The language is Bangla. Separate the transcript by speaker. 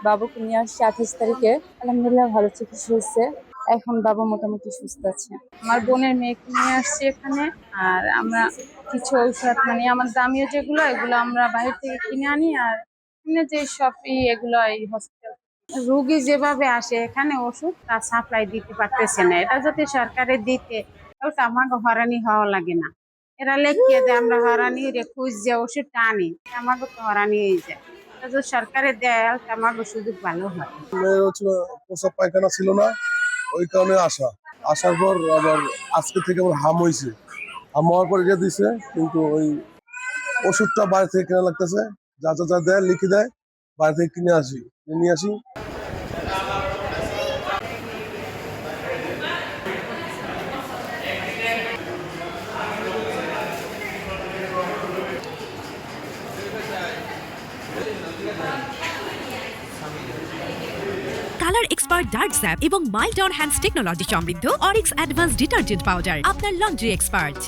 Speaker 1: বাবুকে নিয়ে আসছি 28 তারিখে। আলহামদুলিল্লাহ ভালো চিকিৎসা হয়েছে। এখন বাবু মোটামুটি সুস্থ আছে। আমার বোনের মেয়েকে নিয়ে আসছি এখানে। আর আমরা কিছু ঔষধ মানে আমার দামিও যেগুলো এগুলো আমরা বাইরে থেকে কিনে আনি। আর এখানে যে সব এগুলো এই হসপিটাল রোগী যেভাবে আসে এখানে ওষুধ তার সাপ্লাই দিতে পারতেছে না। এটা যদি সরকারে দিতে ওটা আমাকে হয়রানি হওয়া লাগে না। এরা লেখিয়ে দেয়, আমরা হয়রানি রে খুঁজ যে ওষুধটা আনি, আমাকে তো হয়রানি হয়ে যায়। এটা যদি সরকারে দেয় আমাকে সুযোগ ভালো হয়।
Speaker 2: মেয়ের হচ্ছিল প্রসাব পায়খানা ছিল না, ওই কারণে আসার পর আবার আজকে থেকে আমার হাম হয়েছে। হাম হওয়ার পর এটা দিছে, কিন্তু ওই ওষুধটা বাইরে থেকে কেনা লাগতেছে। যা যা যা দেয় লিখে দেয়, বাইরে থেকে নিয়ে আসি।
Speaker 3: কালার এক্সপার্ট ডার্ক স্যাপ এবং মাইল্ড অন হ্যান্ডস টেকনোলজি সমৃদ্ধ অরিক্স অ্যাডভান্স ডিটারজেন্ট পাউডার আপনার লন্ড্রি এক্সপার্ট।